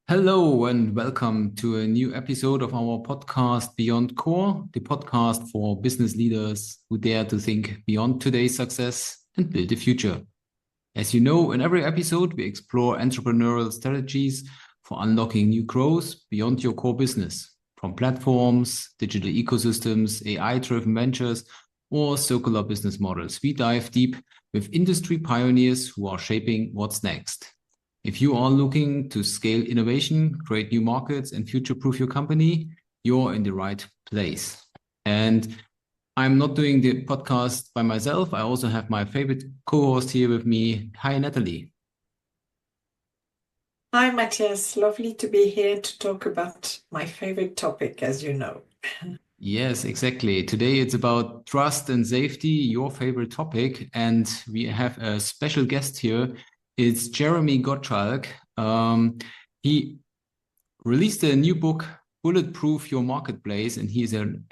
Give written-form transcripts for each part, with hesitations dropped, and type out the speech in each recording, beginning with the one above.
Hello and welcome to a new episode of our podcast Beyond Core, the podcast for business leaders who dare to think beyond today's success and build the future. As you know, in every episode, we explore entrepreneurial strategies for unlocking new growth beyond your core business, from platforms, digital ecosystems, AI-driven ventures, or circular business models. We dive deep with industry pioneers who are shaping what's next. If you are looking to scale innovation, create new markets, and future-proof your company, you're in the right place. And I'm not doing the podcast by myself. I also have my favorite co-host here with me. Hi, Natalie. Hi, Matthias. Lovely to be here to talk about my favorite topic, as you know. Yes, exactly. Today it's about trust and safety, your favorite topic. And we have a special guest here. It's Jeremy Gottschalk. He released a new book, Bulletproof Your Marketplace, and he's an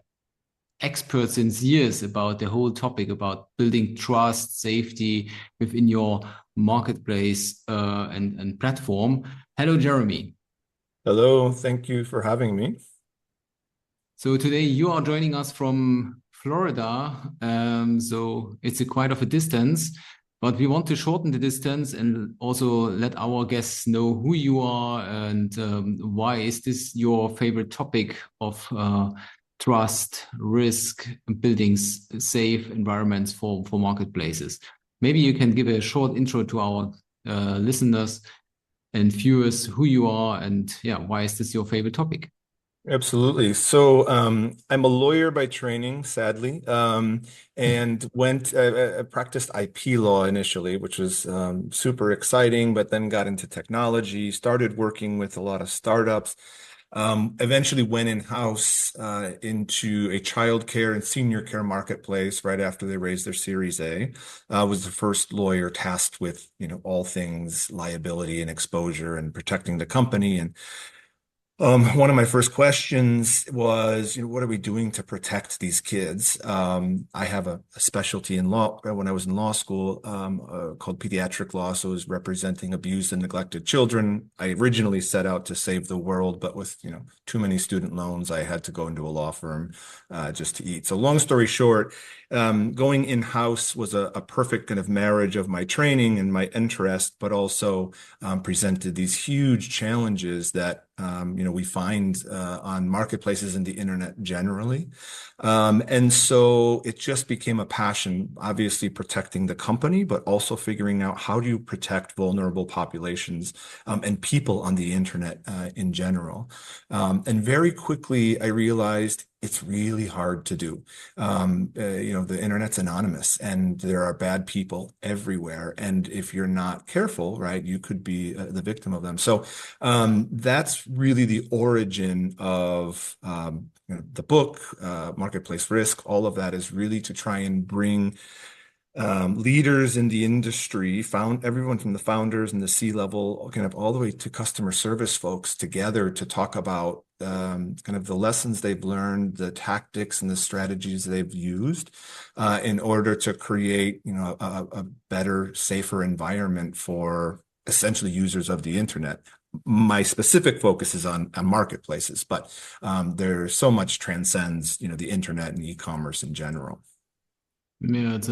expert since years about the whole topic about building trust, safety within your marketplace and platform. Hello, Jeremy. Hello, thank you for having me. So today you are joining us from Florida. So it's a quite of a distance, but we want to shorten the distance and also let our guests know who you are and why is this your favorite topic of trust, risk, and building safe environments for marketplaces. Maybe you can give a short intro to our listeners and viewers who you are and yeah, why is this your favorite topic? Absolutely. So I'm a lawyer by training, sadly, and I practiced IP law initially, which was super exciting, but then got into technology, started working with a lot of startups. Eventually went in-house into a child care and senior care marketplace right after they raised their Series A. Was the first lawyer tasked with, all things liability and exposure and protecting the company. And one of my first questions was, what are we doing to protect these kids? I have a specialty in law when I was in law school called pediatric law, so I was representing abused and neglected children. I originally set out to save the world, but with too many student loans, I had to go into a law firm just to eat. So long story short, going in-house was a perfect kind of marriage of my training and my interest, but also presented these huge challenges that we find on marketplaces and the internet generally. And so it just became a passion, obviously protecting the company, but also figuring out how do you protect vulnerable populations and people on the internet in general. And very quickly, I realized it's really hard to do. The internet's anonymous and there are bad people everywhere. And if you're not careful, right, you could be the victim of them. So that's really the origin of the book, Marketplace Risk. All of that is really to try and bring leaders in the industry, found everyone from the founders and the C-level, kind of all the way to customer service folks together to talk about kind of the lessons they've learned, the tactics and the strategies they've used in order to create, a better, safer environment for essentially users of the internet. My specific focus is on marketplaces, but there's so much transcends, the internet and e-commerce in general. Yeah, it's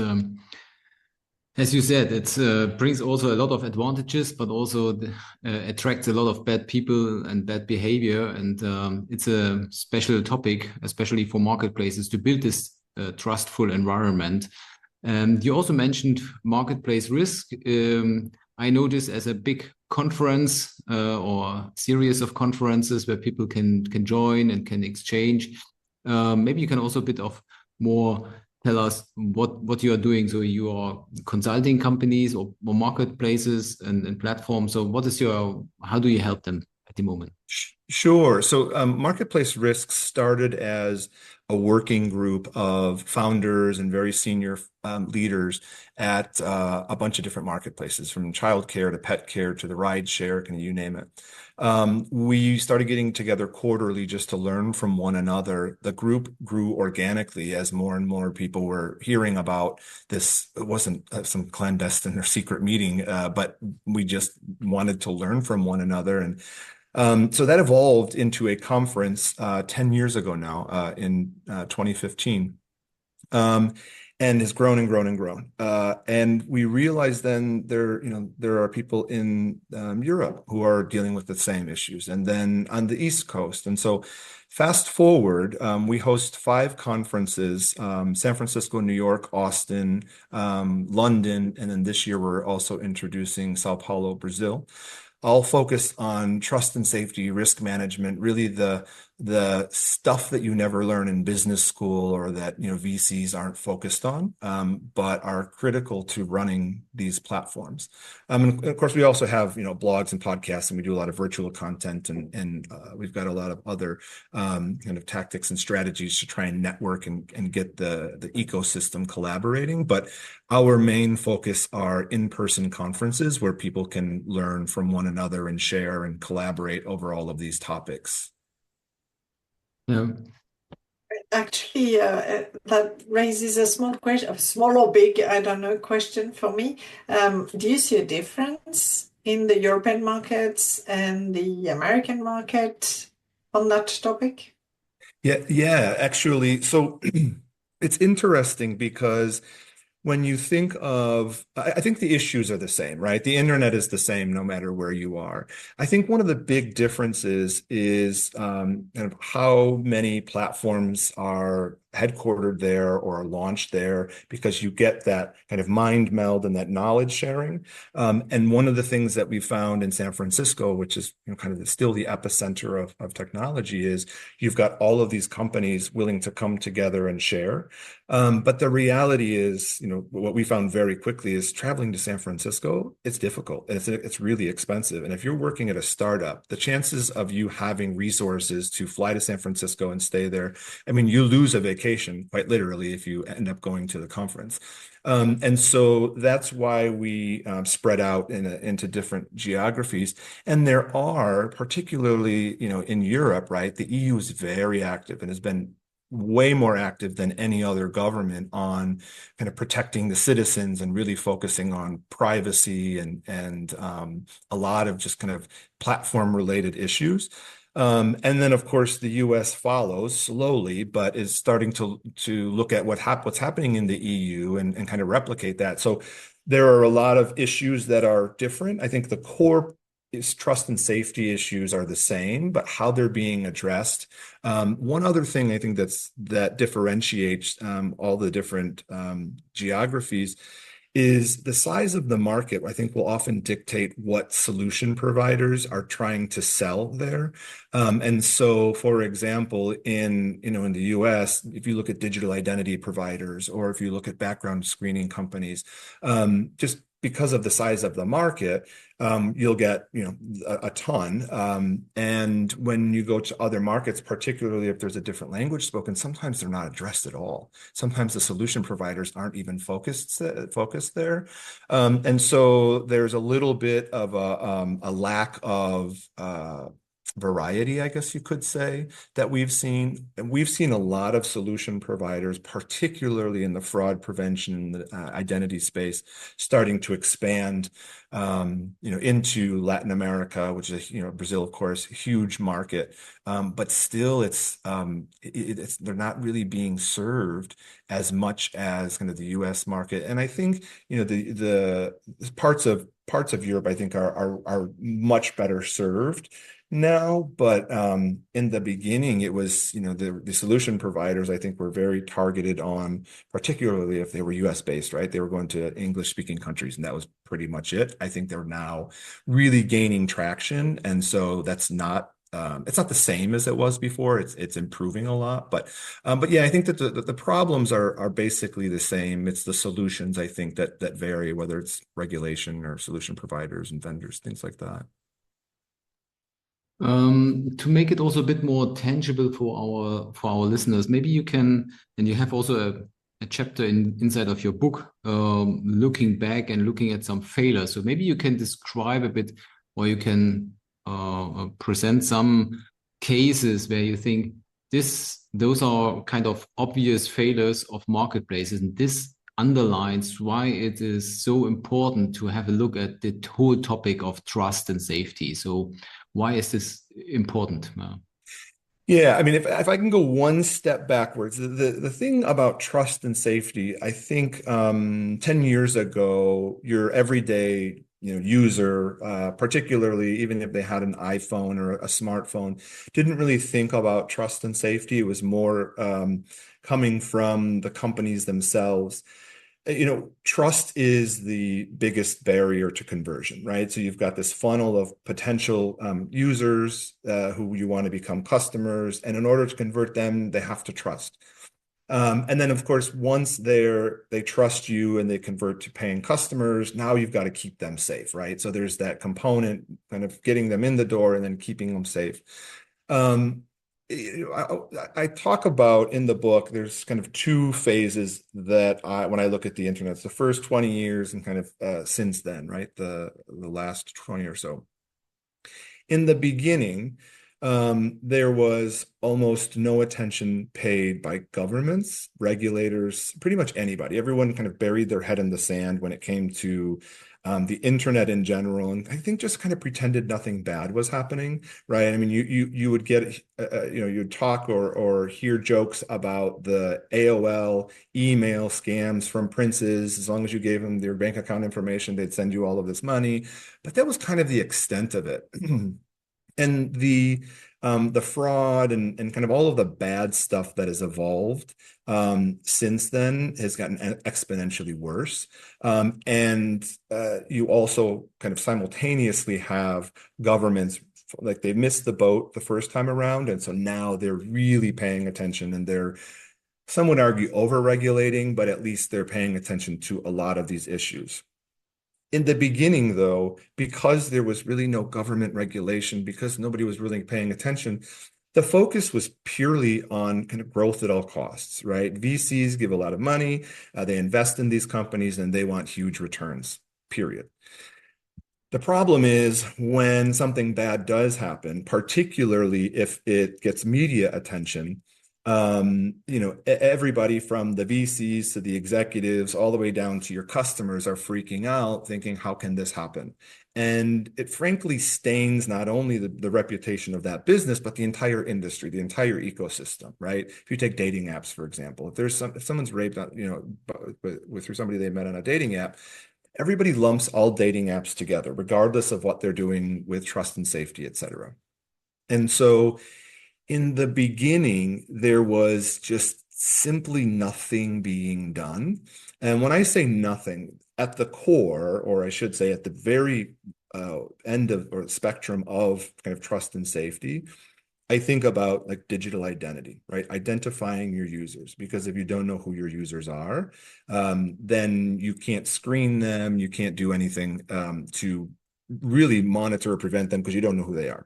as you said, it brings also a lot of advantages, but also attracts a lot of bad people and bad behavior. And it's a special topic, especially for marketplaces, to build this trustful environment. You also mentioned marketplace risk. I know this as a big conference or series of conferences where people can join and can exchange. Maybe you can also a bit of more tell us what you are doing. So you are consulting companies or marketplaces and platforms. So how do you help them at the moment? Sure. So Marketplace Risk started as a working group of founders and very senior leaders at a bunch of different marketplaces, from childcare to pet care to the ride share, can you name it. We started getting together quarterly just to learn from one another. The group grew organically as more and more people were hearing about this. It wasn't some clandestine or secret meeting, but we just wanted to learn from one another. And So that evolved into a conference 10 years ago now, in 2015. And has grown and grown and grown. And we realized then there are people in Europe who are dealing with the same issues, and then on the East Coast. And so fast forward, we host 5 conferences, San Francisco, New York, Austin, London, and then this year we're also introducing Sao Paulo, Brazil. All focused on trust and safety, risk management, really the stuff that you never learn in business school, or that VCs aren't focused on, but are critical to running these platforms. And of course, we also have blogs and podcasts, and we do a lot of virtual content, and we've got a lot of other kind of tactics and strategies to try and network and get the ecosystem collaborating. But our main focus are in-person conferences where people can learn from one another and share and collaborate over all of these topics. Yeah. Actually, that raises a small question, a small or big, I don't know, question for me. Do you see a difference in the European markets and the American market on that topic? Yeah, actually. So it's interesting because when you think of, I think the issues are the same, right? The internet is the same no matter where you are. I think one of the big differences is kind of how many platforms are headquartered there or are launched there, because you get that kind of mind meld and that knowledge sharing. And one of the things that we found in San Francisco, which is kind of still the epicenter of technology, is you've got all of these companies willing to come together and share. But the reality is, what we found very quickly is traveling to San Francisco, it's difficult and it's really expensive. And if you're working at a startup, the chances of you having resources to fly to San Francisco and stay there, I mean, you lose a vacation quite literally if you end up going to the conference. And so that's why we spread out into different geographies. And there are, particularly, in Europe, right? The EU is very active and has been way more active than any other government on kind of protecting the citizens and really focusing on privacy and a lot of just kind of platform related issues. And then, of course, the U.S. follows slowly, but is starting to look at what's happening in the EU and kind of replicate that. So there are a lot of issues that are different. I think the core is trust and safety issues are the same, but how they're being addressed. One other thing I think that differentiates all the different geographies is the size of the market. I think will often dictate what solution providers are trying to sell there. And so, for example, in the US, if you look at digital identity providers, or if you look at background screening companies, just because of the size of the market, you'll get a ton. And when you go to other markets, particularly if there's a different language spoken, sometimes they're not addressed at all. Sometimes the solution providers aren't even focused there. And so there's a little bit of a lack of variety, I guess you could say, that we've seen. And we've seen a lot of solution providers, particularly in the fraud prevention, the identity space, starting to expand into Latin America, which is Brazil, of course, huge market, but still it's they're not really being served as much as kind of the U.S. market. And I think the parts of Europe, I think, are much better served now, but in the beginning, it was the solution providers, I think, were very targeted on, particularly if they were US based, right? They were going to English speaking countries, and that was pretty much it. I think they're now really gaining traction, and so that's not it's not the same as it was before. It's improving a lot, but yeah, I think that the problems are basically the same. It's the solutions, I think, that vary, whether it's regulation or solution providers and vendors, things like that. To make it also a bit more tangible for our listeners, maybe you can, and you have also a chapter inside of your book, looking back and looking at some failures. So maybe you can describe a bit, or you can present some cases where you think those are kind of obvious failures of marketplaces, and this underlines why it is so important to have a look at the whole topic of trust and safety. So Why is this important? Yeah, I mean, if I can go one step backwards, the thing about trust and safety, I think 10 years ago, your everyday user, particularly even if they had an iPhone or a smartphone, didn't really think about trust and safety. It was more coming from the companies themselves. Trust is the biggest barrier to conversion, right? So you've got this funnel of potential users who you want to become customers, and in order to convert them, they have to trust. And then, of course, once they trust you and they convert to paying customers, now you've got to keep them safe, right? So there's that component, kind of getting them in the door and then keeping them safe. Um, I talk about in the book, there's kind of two phases that when I look at the internet, it's the first 20 years and kind of since then, right? The last 20 or so. In the beginning, there was almost no attention paid by governments, regulators, pretty much anybody. Everyone kind of buried their head in the sand when it came to the internet in general, and I think just kind of pretended nothing bad was happening, right? I mean, you would get you'd talk or hear jokes about the AOL email scams from princes. As long as you gave them their bank account information, they'd send you all of this money. But that was kind of the extent of it. And the fraud and kind of all of the bad stuff that has evolved since then has gotten exponentially worse. And you also kind of simultaneously have governments like they missed the boat the first time around, and so now they're really paying attention, and some would argue over-regulating, but at least they're paying attention to a lot of these issues. In the beginning, though, because there was really no government regulation, because nobody was really paying attention, the focus was purely on kind of growth at all costs, right? VCs give a lot of money, they invest in these companies, and they want huge returns, period. The problem is when something bad does happen, particularly if it gets media attention, everybody from the VCs to the executives, all the way down to your customers are freaking out, thinking, how can this happen? And it frankly stains not only the reputation of that business, but the entire industry, the entire ecosystem, right? If you take dating apps, for example, if someone's raped, through somebody they met on a dating app, everybody lumps all dating apps together, regardless of what they're doing with trust and safety, et cetera. And so in the beginning, there was just simply nothing being done. And when I say nothing, at the core, or I should say at the very end of or spectrum of kind of trust and safety, I think about like digital identity, right? Identifying your users, because if you don't know who your users are, then you can't screen them, you can't do anything to really monitor or prevent them because you don't know who they are.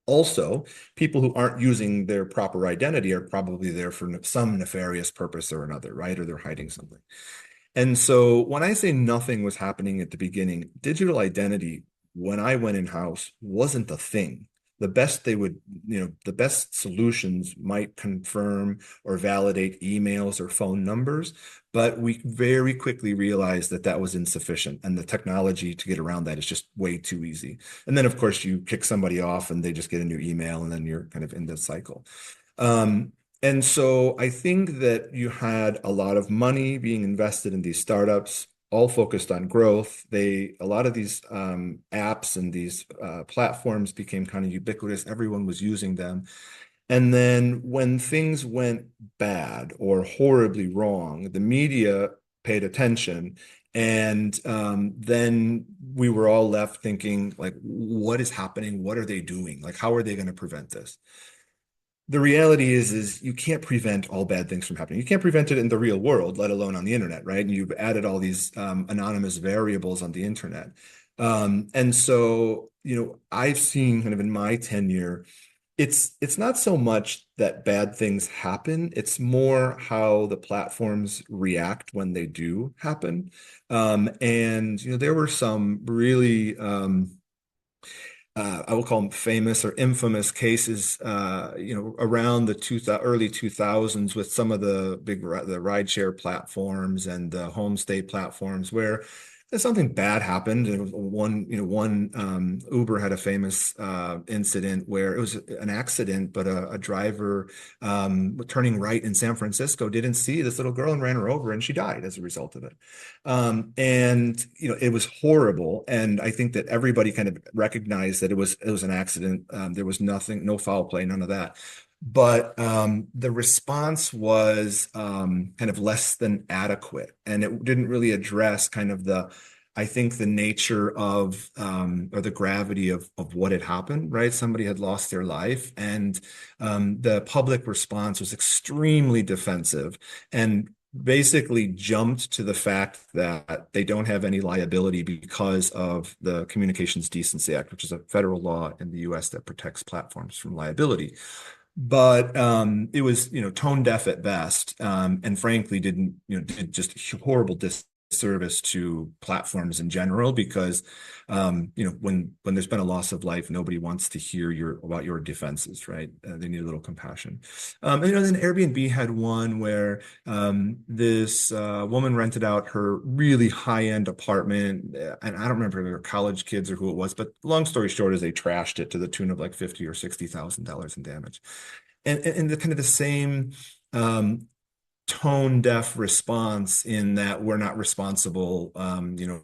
Also, people who aren't using their proper identity are probably there for some nefarious purpose or another, right? Or they're hiding something. And so when I say nothing was happening at the beginning, digital identity, when I went in-house, wasn't a thing. The best solutions might confirm or validate emails or phone numbers, but we very quickly realized that that was insufficient, and the technology to get around that is just way too easy. And then, of course, you kick somebody off and they just get a new email, and then you're kind of in the cycle. And so I think that you had a lot of money being invested in these startups, all focused on growth. A lot of these apps and these platforms became kind of ubiquitous. Everyone was using them. And then when things went bad or horribly wrong, the media paid attention. And then we were all left thinking, like, what is happening? What are they doing? Like, how are they going to prevent this? The reality is you can't prevent all bad things from happening. You can't prevent it in the real world, let alone on the internet, right? And you've added all these anonymous variables on the internet. And so, I've seen kind of in my tenure, it's not so much that bad things happen, it's more how the platforms react when they do happen. And there were some really I will call them famous or infamous cases, around the early 2000s with some of the rideshare platforms and the homestay platforms where If something bad happened, it was one Uber had a famous incident where it was an accident, but a driver turning right in San Francisco didn't see this little girl and ran her over, and she died as a result of it. And it was horrible, and I think that everybody kind of recognized that it was an accident. There was nothing, no foul play, none of that. But the response was kind of less than adequate, and it didn't really address kind of I think the nature of or the gravity of what had happened, right? Somebody had lost their life, and the public response was extremely defensive and basically jumped to the fact that they don't have any liability because of the Communications Decency Act, which is a federal law in the US that protects platforms from liability. But it was, tone deaf at best, and frankly did just horrible disservice to platforms in general because, when there's been a loss of life, nobody wants to hear about your defenses, right? They need a little compassion. And then Airbnb had one where this woman rented out her really high-end apartment, and I don't remember if they were college kids or who it was, but long story short is they trashed it to the tune of like $50,000 or $60,000 in damage. And the kind of the same tone deaf response in that we're not responsible,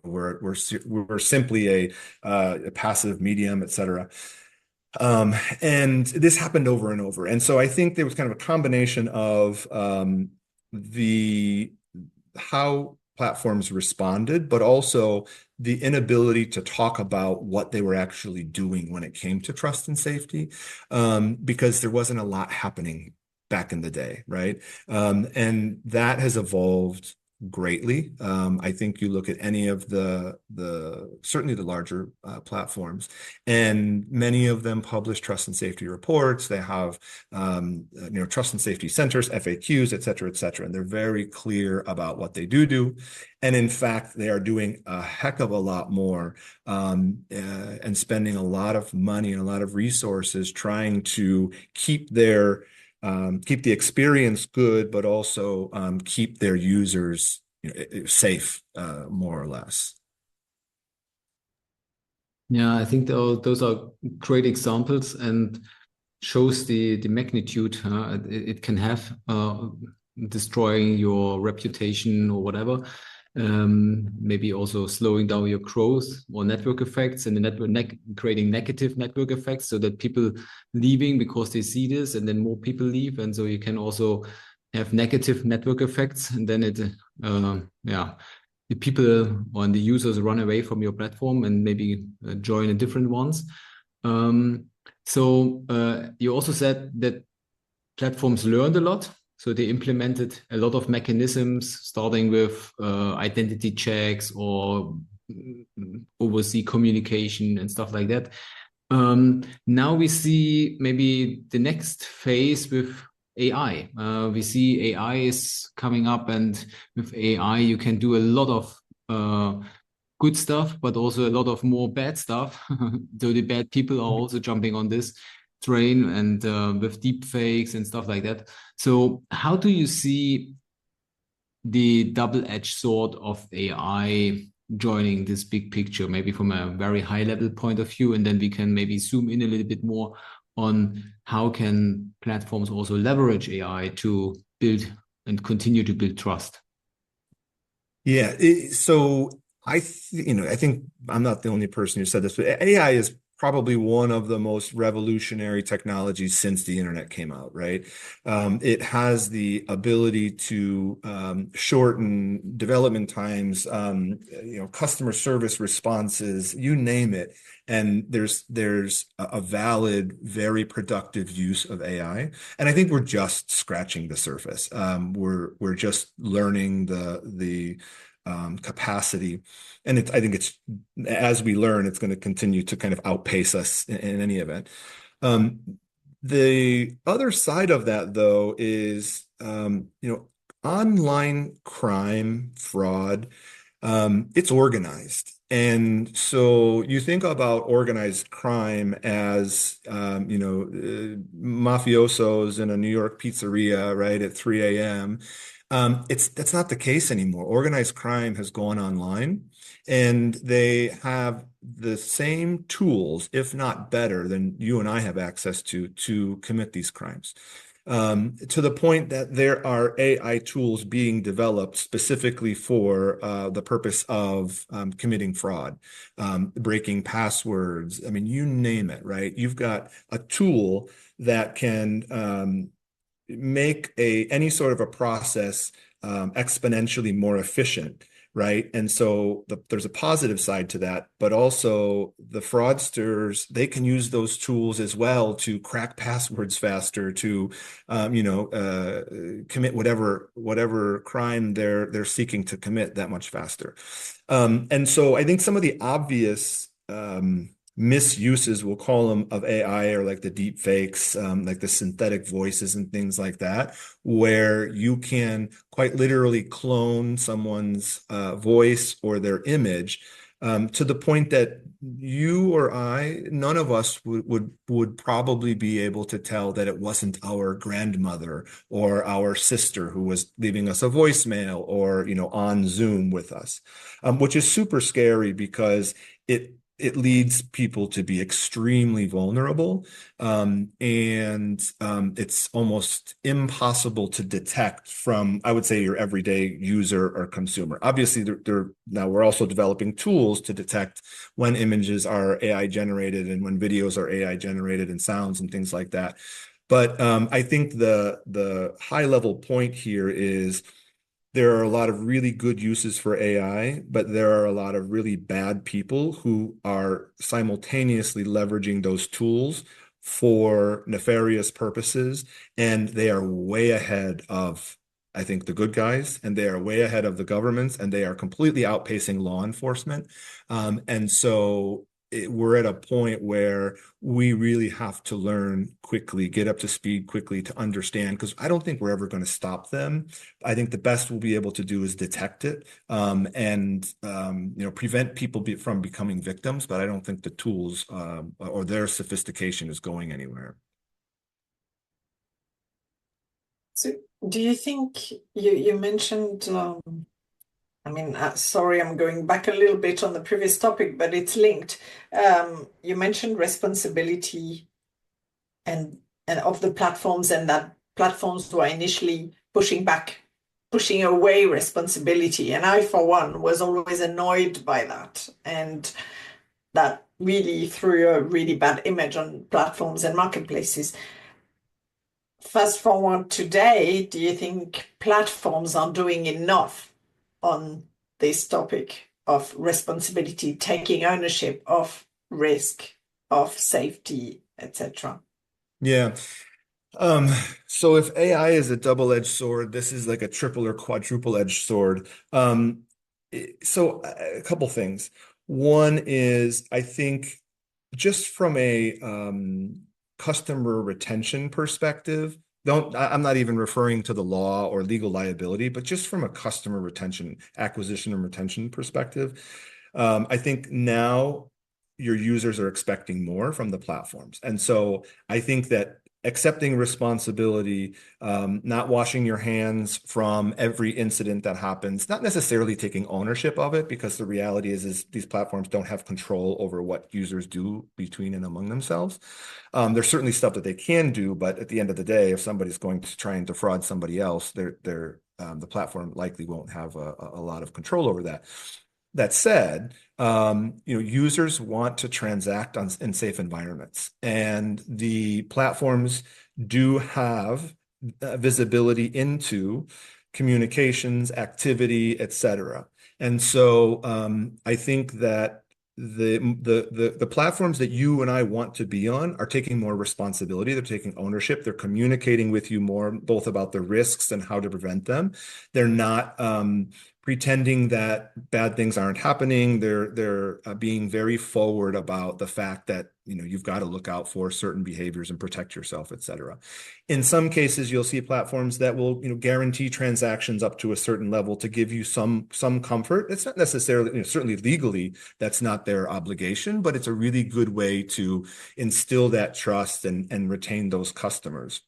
we're simply a passive medium, et cetera. And this happened over and over. And so I think there was kind of a combination of the how platforms responded, but also the inability to talk about what they were actually doing when it came to trust and safety, because there wasn't a lot happening back in the day, right? And that has evolved greatly. I think you look at any of certainly the larger platforms, and many of them publish trust and safety reports. They have trust and safety centers, FAQs, et cetera, and they're very clear about what they do. And in fact, they are doing a heck of a lot more and spending a lot of money and a lot of resources trying to keep the experience good, but also keep their users safe, more or less. Yeah, I think those are great examples and shows the magnitude it can have, destroying your reputation or whatever. Maybe also slowing down your growth or network effects, and the creating negative network effects, so that people leaving because they see this, and then more people leave, and so you can also have negative network effects, and then the people or the users run away from your platform and maybe join a different ones. So you also said that platforms learned a lot. So they implemented a lot of mechanisms, starting with identity checks or oversee communication and stuff like that. Now we see maybe the next phase with AI. We see AI is coming up, and with AI, you can do a lot of good stuff, but also a lot of more bad stuff. So the bad people are also jumping on this train, and with deep fakes and stuff like that. So how do you see the double-edged sword of AI joining this big picture, maybe from a very high level point of view, and then we can maybe zoom in a little bit more on how can platforms also leverage AI to build and continue to build trust? Yeah. So I think I'm not the only person who said this, but AI is probably one of the most revolutionary technologies since the internet came out, right? It has the ability to shorten development times, customer service responses, you name it. And there's a valid, very productive use of AI. And I think we're just scratching the surface. We're just learning the capacity. And I think as we learn, it's going to continue to kind of outpace us in any event. The other side of that, though, is, online crime, fraud, it's organized. And so you think about organized crime as, mafiosos in a New York pizzeria, right, at 3 a.m. That's not the case anymore. Organized crime has gone online, and they have the same tools, if not better, than you and I have access to commit these crimes. To the point that there are AI tools being developed specifically for the purpose of committing fraud, breaking passwords. I mean, you name it, right? You've got a tool that can make any sort of a process exponentially more efficient, right? And so there's a positive side to that, but also the fraudsters, they can use those tools as well to crack passwords faster, to commit whatever crime they're seeking to commit that much faster. And so I think some of the obvious misuses, we'll call them, of AI, or like the deep fakes, like the synthetic voices and things like that, where you can quite literally clone someone's voice or their image, to the point that you or I, none of us would probably be able to tell that it wasn't our grandmother or our sister who was leaving us a voicemail or, on Zoom with us, which is super scary because it leads people to be extremely vulnerable, and it's almost impossible to detect from, I would say, your everyday user or consumer. Obviously, now we're also developing tools to detect when images are AI generated and when videos are AI generated and sounds and things like that. But I think the high level point here is there are a lot of really good uses for AI, but there are a lot of really bad people who are simultaneously leveraging those tools for nefarious purposes. And they are way ahead of, I think, the good guys, and they are way ahead of the governments, and they are completely outpacing law enforcement. And so we're at a point where we really have to learn quickly, get up to speed quickly to understand, because I don't think we're ever going to stop them. I think the best we'll be able to do is detect it, and prevent people from becoming victims. But I don't think the tools or their sophistication is going anywhere. So do you think you mentioned, sorry, I'm going back a little bit on the previous topic, but it's linked. You mentioned responsibility and of the platforms, and that platforms were initially pushing away responsibility. And I, for one, was always annoyed by that. And that really threw a really bad image on platforms and marketplaces. Fast forward today, do you think platforms are doing enough on this topic of responsibility, taking ownership of risk, of safety, etc.? Yeah. So if AI is a double-edged sword, this is like a triple or quadruple-edged sword. So a couple things. One is, I think, just from a customer retention perspective, I'm not even referring to the law or legal liability, but just from a customer retention, acquisition and retention perspective, I think now your users are expecting more from the platforms. And so I think that accepting responsibility, not washing your hands from every incident that happens, not necessarily taking ownership of it, because the reality is these platforms don't have control over what users do between and among themselves. There's certainly stuff that they can do, but at the end of the day, if somebody's going to try and defraud somebody else, the platform likely won't have a lot of control over that. That said, users want to transact in safe environments, and the platforms do have visibility into communications, activity, etc. And so I think that the platforms that you and I want to be on are taking more responsibility. They're taking ownership. They're communicating with you more, both about the risks and how to prevent them. They're not pretending that bad things aren't happening. They're being very forward about the fact that you've got to look out for certain behaviors and protect yourself, et cetera. In some cases, you'll see platforms that will guarantee transactions up to a certain level to give you some comfort. It's not necessarily, certainly legally, that's not their obligation, but it's a really good way to instill that trust and retain those customers.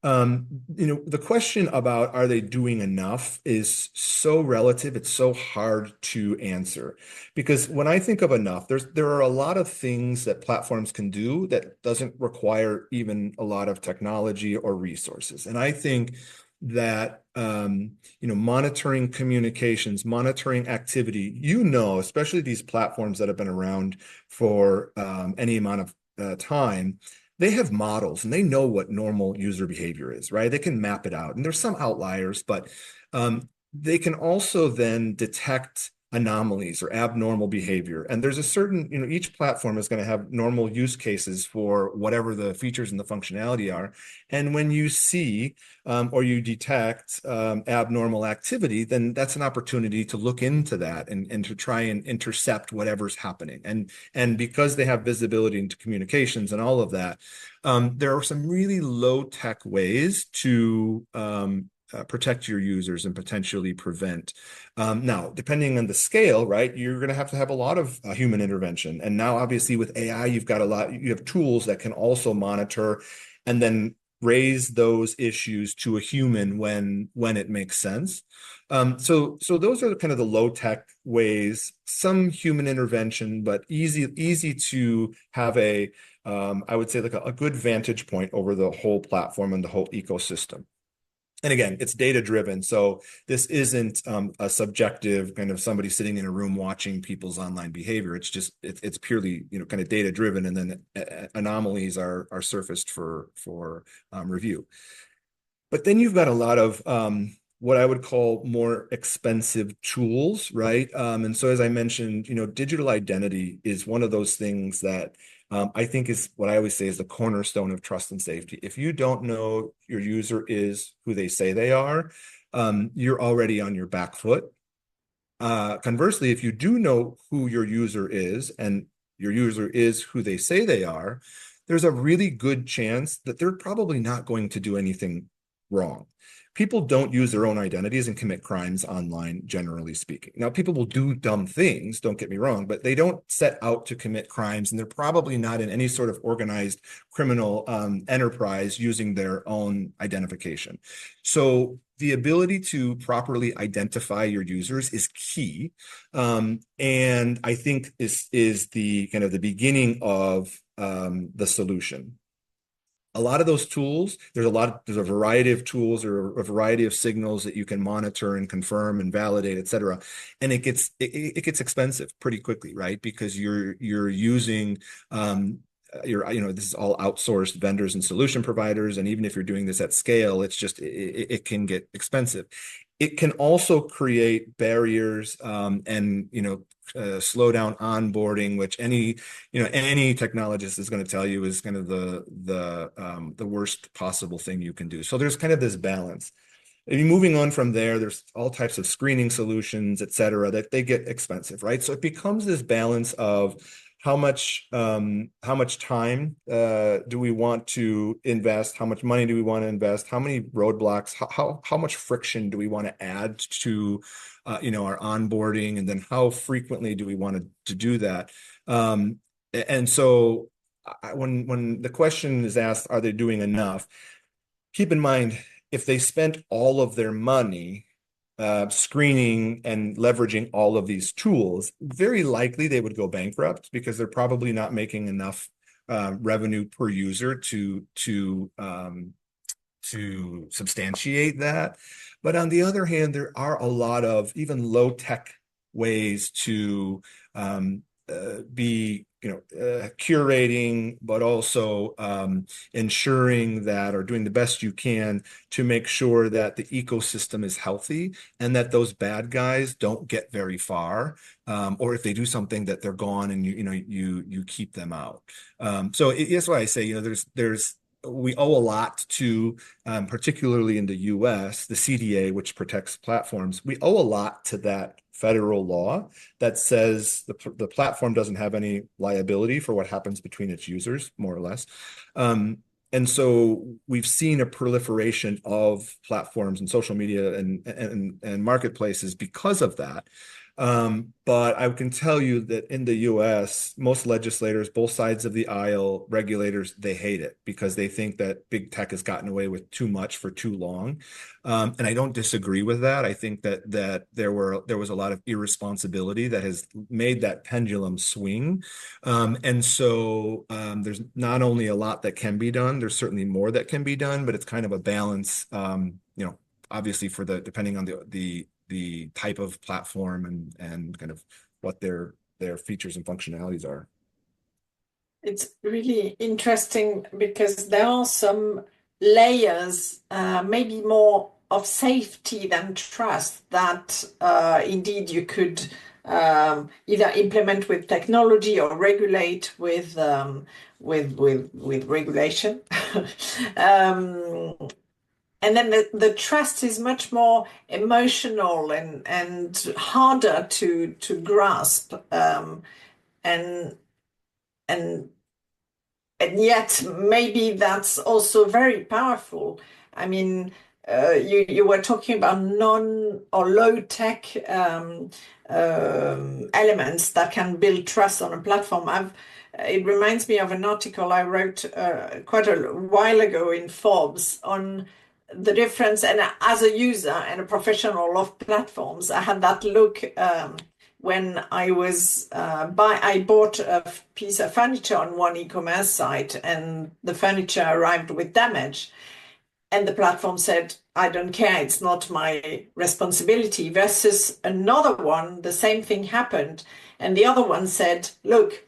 The question about are they doing enough is so relative. It's so hard to answer because when I think of enough, there are a lot of things that platforms can do that doesn't require even a lot of technology or resources. And I think that monitoring communications, monitoring activity, especially these platforms that have been around for any amount of time, they have models and they know what normal user behavior is, right? They can map it out. And there's some outliers, but they can also then detect anomalies or abnormal behavior. And there's a certain, each platform is going to have normal use cases for whatever the features and the functionality are. And when you see or you detect abnormal activity, then that's an opportunity to look into that and to try and intercept whatever's happening. And because they have visibility into communications and all of that, there are some really low-tech ways to protect your users and potentially prevent. Now, depending on the scale, right, you're going to have a lot of human intervention. And now, obviously, with AI, you have tools that can also monitor and then raise those issues to a human when it makes sense. So those are kind of the low-tech ways, some human intervention, but easy to have I would say like a good vantage point over the whole platform and the whole ecosystem. And again, it's data driven. So this isn't a subjective kind of somebody sitting in a room watching people's online behavior. It's purely, kind of data driven. And then anomalies are surfaced for review. But then you've got a lot of what I would call more expensive tools, right? And so as I mentioned, digital identity is one of those things that I think is what I always say is the cornerstone of trust and safety. If you don't know your user is who they say they are, you're already on your back foot. Conversely, if you do know who your user is and your user is who they say they are, there's a really good chance that they're probably not going to do anything wrong. People don't use their own identities and commit crimes online, generally speaking. Now, people will do dumb things, don't get me wrong, but they don't set out to commit crimes, and they're probably not in any sort of organized criminal enterprise using their own identification. So the ability to properly identify your users is key. And I think is the kind of the beginning of the solution. A lot of those tools, there's a variety of tools or a variety of signals that you can monitor and confirm and validate, et cetera. And it gets expensive pretty quickly, right? Because you're using this is all outsourced vendors and solution providers. And even if you're doing this at scale, it can get expensive. It can also create barriers and slow down onboarding, which any technologist is going to tell you is kind of the worst possible thing you can do. So there's kind of this balance. Moving on from there, there's all types of screening solutions, et cetera, that they get expensive, right? So it becomes this balance of how much time do we want to invest? How much money do we want to invest? How many roadblocks? How much friction do we want to add to our onboarding? And then how frequently do we want to do that? And so when the question is asked, are they doing enough? Keep in mind, if they spent all of their money screening and leveraging all of these tools, very likely they would go bankrupt because they're probably not making enough revenue per user to substantiate that. But on the other hand, there are a lot of even low-tech ways to be curating, but also ensuring that or doing the best you can to make sure that the ecosystem is healthy and that those bad guys don't get very far, or if they do something that they're gone and you keep them out. So that's why I say we owe a lot to, particularly in the US, the CDA, which protects platforms. We owe a lot to that federal law that says the platform doesn't have any liability for what happens between its users, more or less. And so we've seen a proliferation of platforms and social media and marketplaces because of that. But I can tell you that in the US, most legislators, both sides of the aisle, regulators, they hate it because they think that big tech has gotten away with too much for too long. And I don't disagree with that. I think that there was a lot of irresponsibility that has made that pendulum swing. And so there's not only a lot that can be done, there's certainly more that can be done, but it's kind of a balance, obviously for depending on the type of platform and kind of what their features and functionalities are. It's really interesting because there are some layers, maybe more of safety than trust, that indeed you could either implement with technology or regulate with regulation. um, and then the trust is much more emotional and harder to grasp. And and and yet maybe that's also very powerful. I mean, you were talking about non or low tech elements that can build trust on a platform. It reminds me of an article I wrote quite a while ago in Forbes on the difference. And as a user and a professional of platforms, I had that look. When I bought a piece of furniture on one e-commerce site and the furniture arrived with damage, and the platform said, I don't care, it's not my responsibility, versus another one, the same thing happened. And the other one said, look,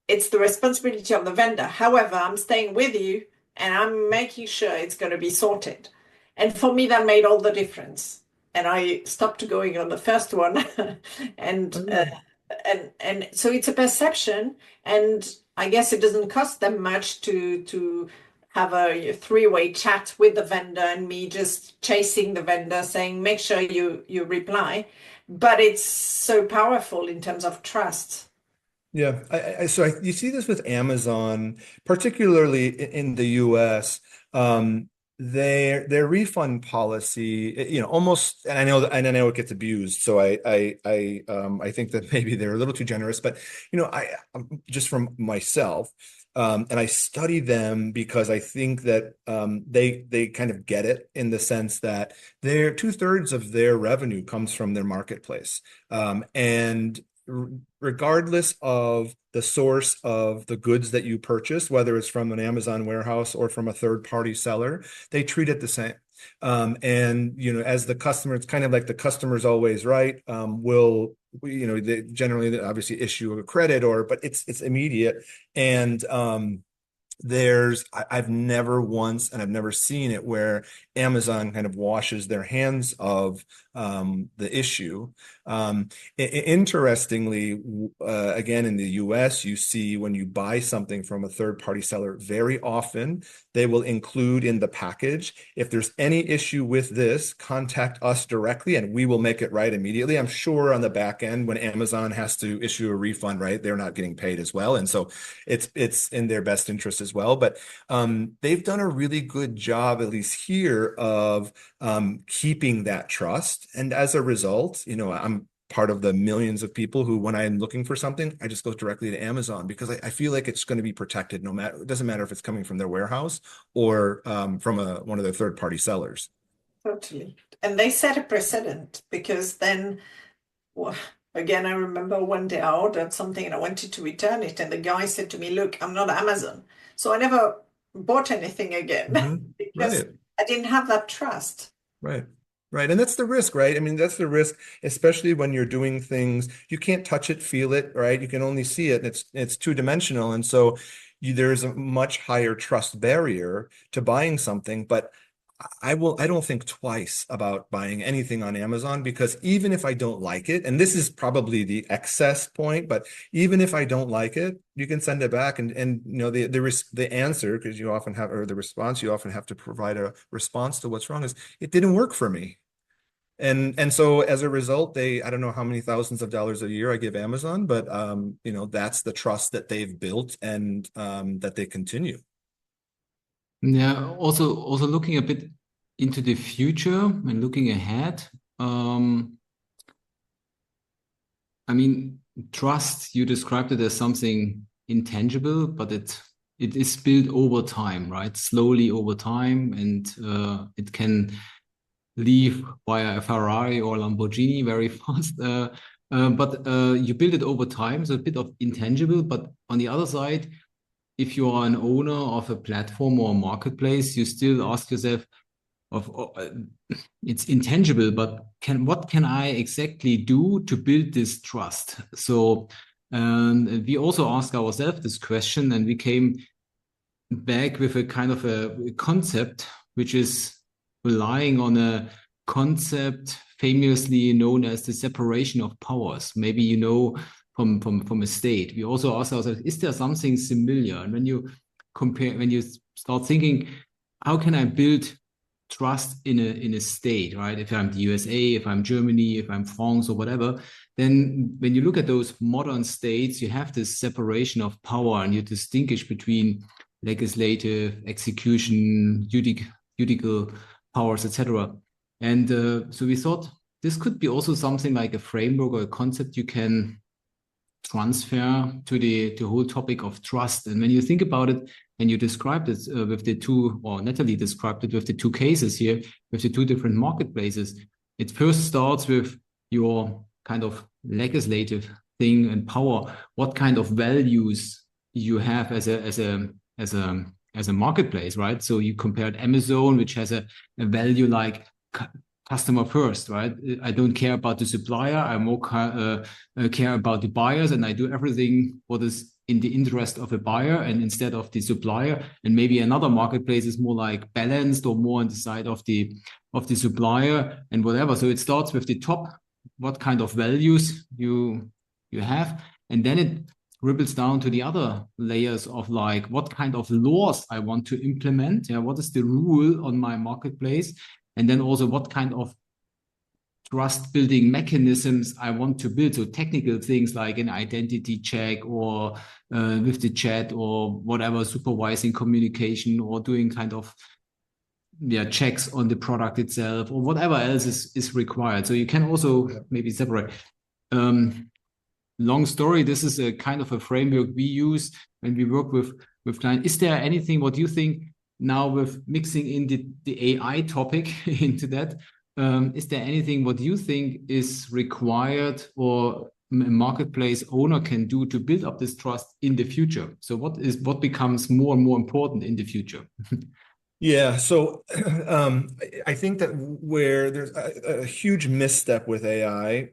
it's the responsibility of the vendor. However, I'm staying with you and I'm making sure it's going to be sorted. And for me, that made all the difference. And I stopped going on the first one. and so it's a perception. And I guess it doesn't cost them much to have a three-way chat with the vendor and me just chasing the vendor saying, make sure you reply. But it's so powerful in terms of trust. Yeah, you see this with Amazon, particularly in the US. Their refund policy, almost, and I know it gets abused. So I think that maybe they're a little too generous. But just from myself, and I study them because I think that they kind of get it in the sense that their 2/3 of their revenue comes from their marketplace, and regardless of the source of the goods that you purchase, whether it's from an Amazon warehouse or from a third-party seller, they treat it the same. And as the customer, it's kind of like the customer's always right. They generally obviously issue a credit, but it's immediate. And I've never once, and I've never seen it where Amazon kind of washes their hands of the issue. Interestingly, again, in the US, you see when you buy something from a third-party seller, very often they will include in the package, if there's any issue with this, contact us directly and we will make it right immediately. I'm sure on the back end, when Amazon has to issue a refund, right, they're not getting paid as well. And so it's in their best interest as well. But they've done a really good job, at least here, of keeping that trust. And as a result, I'm part of the millions of people who, when I'm looking for something, I just go directly to Amazon because I feel like it's going to be protected no matter, it doesn't matter if it's coming from their warehouse or from one of their third-party sellers. Totally. And they set a precedent because then, well, again, I remember one day I ordered something and I wanted to return it. And the guy said to me, look, I'm not Amazon. So I never bought anything again because Right. I didn't have that trust. Right. Right. And that's the risk, right? I mean, that's the risk, especially when you're doing things, you can't touch it, feel it, right? You can only see it, and it's two-dimensional. And so there's a much higher trust barrier to buying something. But I don't think twice about buying anything on Amazon, because even if I don't like it, and this is probably the excess point, but even if I don't like it, you can send it back, and the answer, because you often have, or the response, you often have to provide a response to what's wrong, is it didn't work for me. And so as a result, I don't know how many thousands of dollars a year I give Amazon, but that's the trust that they've built and that they continue. Yeah, also looking a bit into the future and looking ahead, I mean, trust, you described it as something intangible, but it is built over time, right? Slowly over time, and it can leave via a Ferrari or Lamborghini very fast. But you build it over time, so a bit of intangible. But on the other side, if you are an owner of a platform or a marketplace, you still ask yourself, of it's intangible, but what can I exactly do to build this trust? So we also ask ourselves this question, and we came back with a kind of a concept which is relying on a concept famously known as the separation of powers. Maybe you know from a state. We also ask ourselves, is there something similar? And when you compare, when you start thinking, how can I build trust in a state, right? If I'm the USA, if I'm Germany, if I'm France or whatever, then when you look at those modern states, you have this separation of power and you distinguish between legislative, execution, judicial powers, etc. And so we thought this could be also something like a framework or a concept you can transfer to the whole topic of trust. And when you think about it, and you described it with the two, or Natalie described it with the two cases here, with the two different marketplaces, it first starts with your kind of legislative thing and power. What kind of values you have as a marketplace, right? So you compared Amazon, which has a value like customer first, right? I don't care about the supplier. I more care about the buyers, and I do everything what is in the interest of a buyer and instead of the supplier. And maybe another marketplace is more like balanced or more on the side of the supplier and whatever. So it starts with the top, what kind of values you have, and then it ripples down to the other layers of like what kind of laws I want to implement. Yeah, what is the rule on my marketplace? And then also what kind of trust building mechanisms I want to build. So technical things like an identity check or with the chat or whatever, supervising communication or doing kind of checks on the product itself or whatever else is required. So you can also maybe separate. Long story, this is a kind of a framework we use when we work with clients. Is there anything, what you think now with mixing in the AI topic into that? Is there anything what you think is required or a marketplace owner can do to build up this trust in the future? So what becomes more and more important in the future? Yeah, so I think that where there's a huge misstep with AI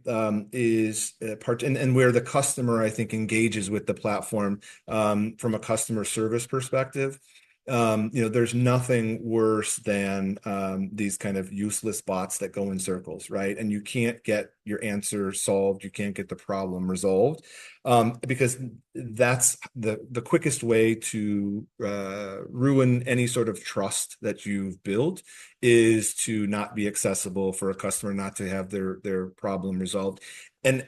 is part and where the customer, I think, engages with the platform from a customer service perspective. There's nothing worse than these kind of useless bots that go in circles, right? And you can't get your answer solved. You can't get the problem resolved because that's the quickest way to ruin any sort of trust that you've built is to not be accessible for a customer, not to have their problem resolved. And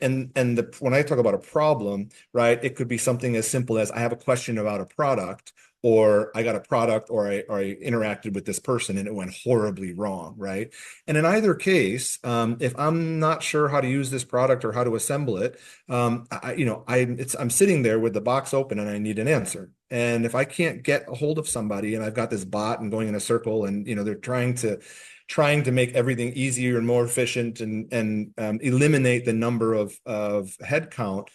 when I talk about a problem, right, it could be something as simple as I have a question about a product, or I got a product, or I interacted with this person and it went horribly wrong, right? And in either case, if I'm not sure how to use this product or how to assemble it, I'm sitting there with the box open and I need an answer. And if I can't get a hold of somebody and I've got this bot and going in a circle and they're trying to make everything easier and more efficient and eliminate the number of head count,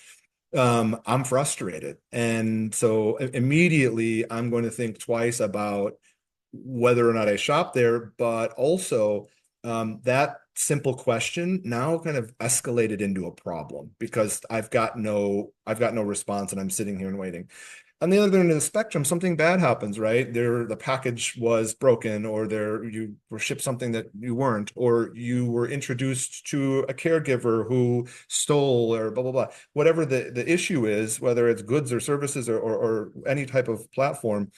I'm frustrated. And so immediately I'm going to think twice about whether or not I shop there, but also that simple question now kind of escalated into a problem because I've got no response and I'm sitting here and waiting. On the other end of the spectrum, something bad happens, right? The package was broken, or you were shipped something that you weren't, or you were introduced to a caregiver who stole, or blah, blah, blah. Whatever the issue is, whether it's goods or services or any type of platform,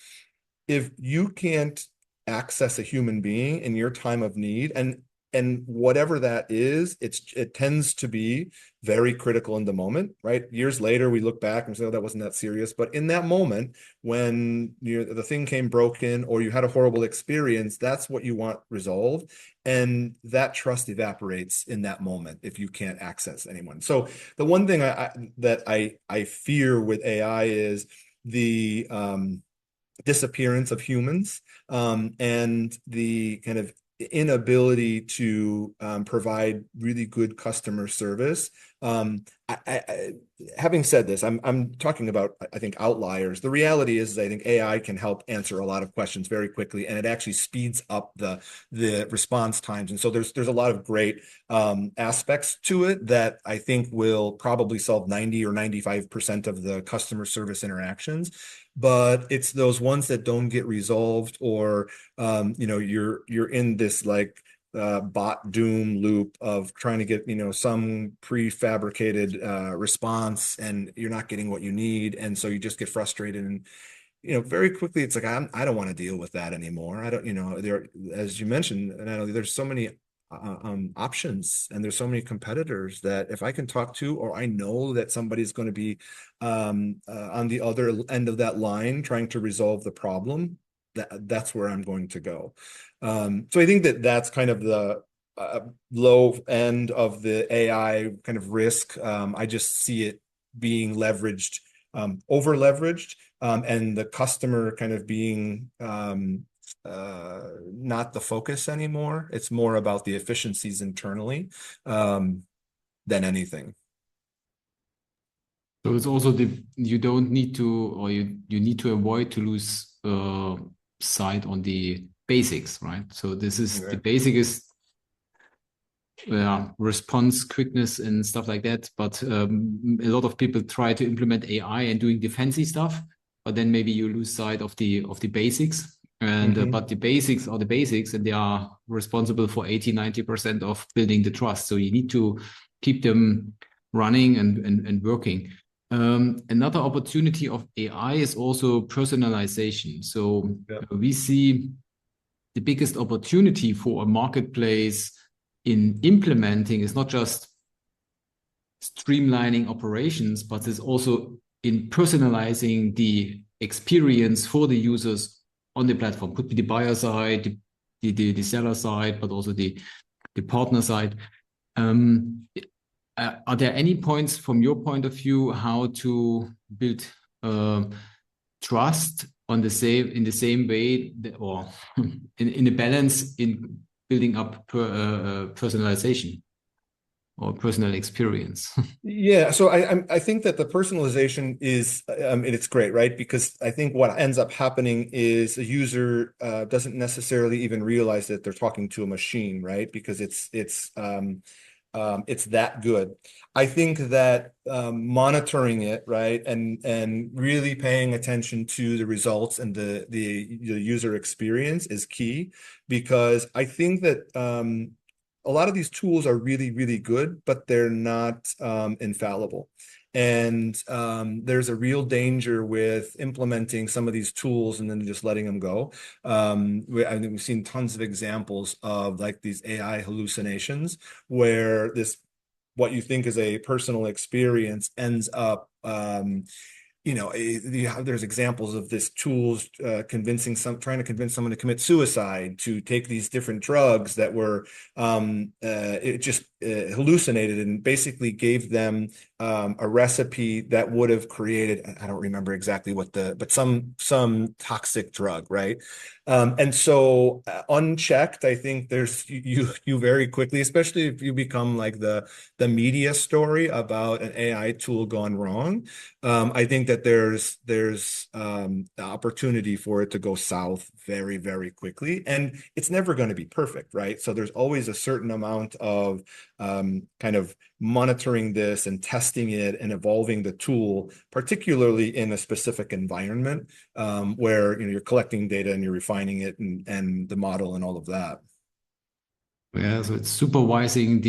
if you can't access a human being in your time of need, and And whatever that is, it tends to be very critical in the moment, right? Years later, we look back and say, oh, that wasn't that serious. But in that moment, when the thing came broken or you had a horrible experience, that's what you want resolved. And that trust evaporates in that moment if you can't access anyone. So the one thing that I fear with AI is the disappearance of humans, and the kind of inability to provide really good customer service. Having said this, I'm talking about, I think, outliers. The reality is, I think AI can help answer a lot of questions very quickly, and it actually speeds up the response times. And so there's a lot of great aspects to it that I think will probably solve 90 or 95% of the customer service interactions. But it's those ones that don't get resolved, or you're in this like bot doom loop of trying to get some prefabricated response, and you're not getting what you need, and so you just get frustrated, and very quickly it's like I don't want to deal with that anymore. I don't, there, as you mentioned, Natalie, there's so many options, and there's so many competitors that if I can talk to, or I know that somebody's going to be on the other end of that line trying to resolve the problem, that's where I'm going to go. So I think that's kind of the low end of the AI kind of risk. I just see it being leveraged, over leveraged, and the customer kind of being not the focus anymore. It's more about the efficiencies internally than anything. So it's also you don't need to, or you need to avoid to lose sight on the basics, right? So this is the basic is response quickness and stuff like that. But a lot of people try to implement AI and doing the fancy stuff, but then maybe you lose sight of the basics. And but the basics are the basics, and they are responsible for 80-90% of building the trust. So you need to keep them running and working. Another opportunity of AI is also personalization. So we see the biggest opportunity for a marketplace in implementing is not just streamlining operations, but it's also in personalizing the experience for the users on the platform. Could be the buyer side, the seller side, but also the partner side. Are there any points from your point of view how to build trust in the same way, or in a balance in building up personalization or personal experience? Yeah, so I think that the personalization is it's great, right? Because I think what ends up happening is a user doesn't necessarily even realize that they're talking to a machine, right? Because it's that good. I think that monitoring it, right, and really paying attention to the results and the user experience is key, because I think that a lot of these tools are really, really good, but they're not infallible. And there's a real danger with implementing some of these tools and then just letting them go. I think we've seen tons of examples of like these AI hallucinations where what you think is a personal experience ends up there's examples of this tools trying to convince someone to commit suicide, to take these different drugs that were it just hallucinated, and basically gave them a recipe that would have created, I don't remember exactly but some toxic drug, right? And so unchecked, I think there's you very quickly, especially if you become like the media story about an AI tool gone wrong. I think that there's the opportunity for it to go south very, very quickly, and it's never going to be perfect, right? So there's always a certain amount of kind of monitoring this and testing it and evolving the tool, particularly in a specific environment where you're collecting data and you're refining it and the model and all of that. Yeah, so it's supervising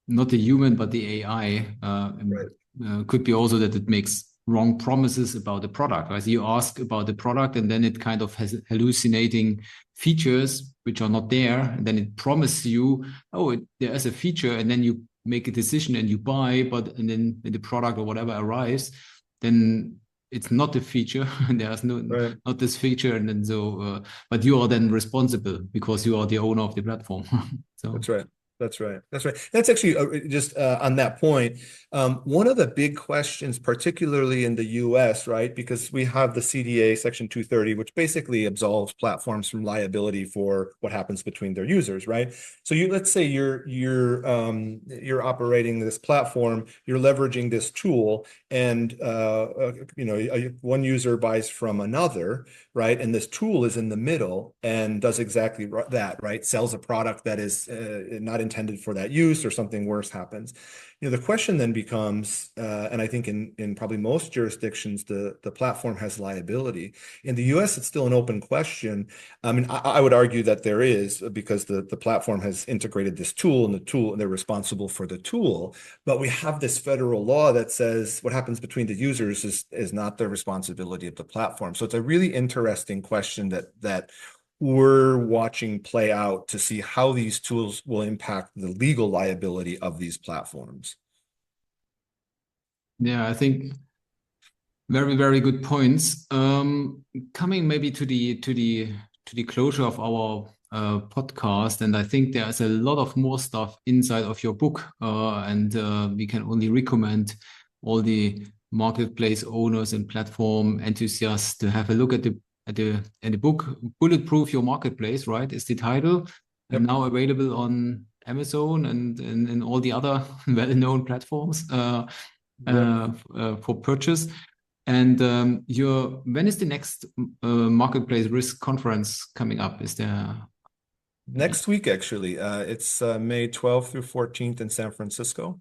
not the human, but the AI. Right. Could be also that it makes wrong promises about the product, right? You ask about the product and then it kind of has hallucinating features which are not there. And then it promises you, oh, there is a feature, and then you make a decision and you buy, and then when the product or whatever arrives, then it's not a feature and there's Right. not this feature. And then but you are then responsible because you are the owner of the platform. So. That's right. That's right. That's right. That's actually just on that point. One of the big questions, particularly in the US, right? Because we have the CDA Section 230, which basically absolves platforms from liability for what happens between their users, right? So let's say you're operating this platform, you're leveraging this tool, and one user buys from another, right? And this tool is in the middle and does exactly that, right? Sells a product that is not intended for that use, or something worse happens. The question then becomes, and I think in probably most jurisdictions, the platform has liability. In the US, it's still an open question. I mean, I would argue that there is, because the platform has integrated this tool, and they're responsible for the tool. But we have this federal law that says what happens between the users is not the responsibility of the platform. So it's a really interesting question that we're watching play out to see how these tools will impact the legal liability of these platforms. Yeah, I think very, very good points. Coming maybe to the closure of our podcast, and I think there's a lot of more stuff inside of your book, and we can only recommend all the marketplace owners and platform enthusiasts to have a look at the book. Bulletproof Your Marketplace, right, is the title, Yep. and now available on Amazon and all the other well-known platforms for purchase. And when is the next marketplace risk conference coming up? Is there Next week, actually? It's May 12th through 14th in San Francisco.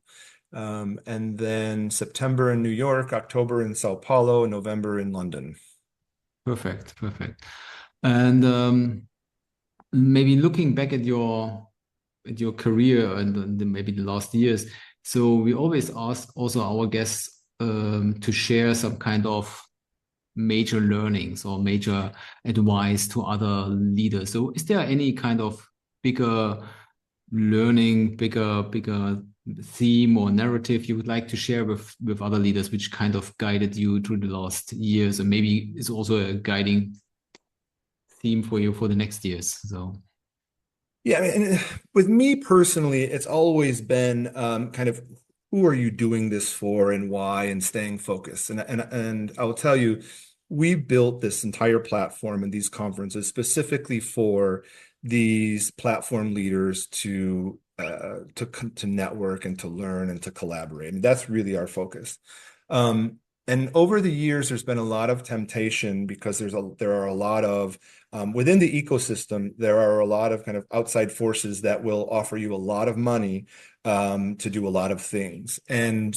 And then September in New York, October in Sao Paulo, and November in London. Perfect. And maybe looking back at your career and maybe the last years. So we always ask also our guests to share some kind of major learnings or major advice to other leaders. So is there any kind of bigger learning, bigger theme or narrative you would like to share with other leaders, which kind of guided you through the last years, and maybe is also a guiding theme for you for the next years? So. Yeah, I mean, with me personally, it's always been kind of, who are you doing this for and why, and staying focused. And I'll tell you, we built this entire platform and these conferences specifically for these platform leaders to network and to learn and to collaborate. I mean, that's really our focus. And over the years, there's been a lot of temptation, because there are a lot of within the ecosystem, there are a lot of kind of outside forces that will offer you a lot of money to do a lot of things. And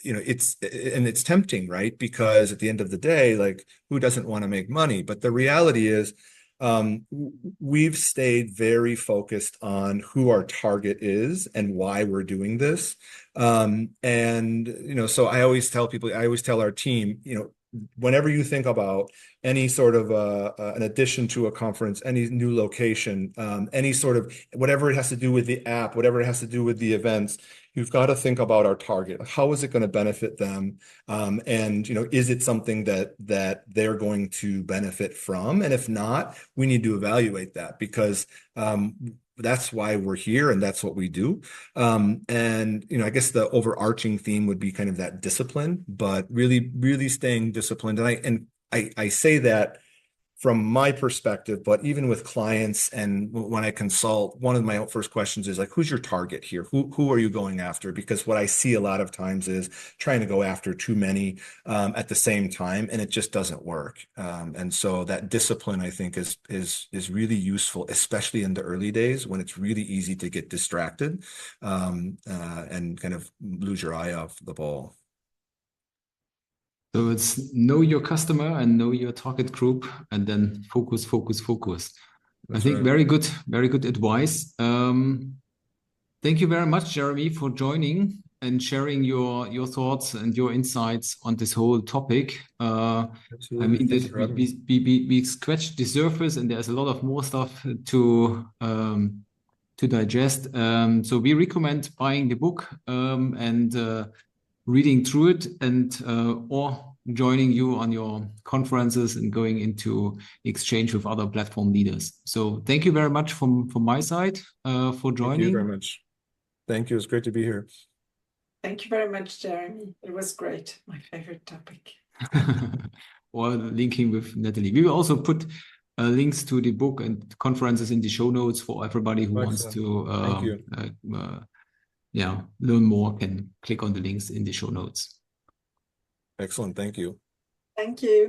it's tempting, right? Because at the end of the day, like, who doesn't want to make money? But the reality is, we've stayed very focused on who our target is and why we're doing this. So I always tell our team, whenever you think about any sort of an addition to a conference, any new location, any sort of whatever it has to do with the app, whatever it has to do with the events, you've got to think about our target. How is it going to benefit them? Is it something that they're going to benefit from? And if not, we need to evaluate that, because that's why we're here and that's what we do. I guess the overarching theme would be kind of that discipline, but really, really staying disciplined. And I say that from my perspective, but even with clients and when I consult, one of my first questions is like, who's your target here? Who are you going after? Because what I see a lot of times is trying to go after too many at the same time, and it just doesn't work. And so that discipline, I think, is really useful, especially in the early days when it's really easy to get distracted and kind of lose your eye off the ball. So it's know your customer and know your target group, and then focus. That's I think right. very good advice. Thank you very much, Jeremy, for joining and sharing your thoughts and your insights on this whole topic. I Absolutely. mean Thanks that for having me. we scratched the surface, and there's a lot of more stuff to digest. So we recommend buying the book and reading through it, and or joining you on your conferences and going into exchange with other platform leaders. So thank you very much from my side for Thank you very joining. much. Thank you. It's great to be here. Thank you very much, Jeremy. It was great. My favorite topic. Or linking with Natalie. We will also put links to the book and conferences in the show notes for everybody who wants Excellent. to Thank you. learn more, can click on the links in the show notes. Excellent. Thank you. Thank you.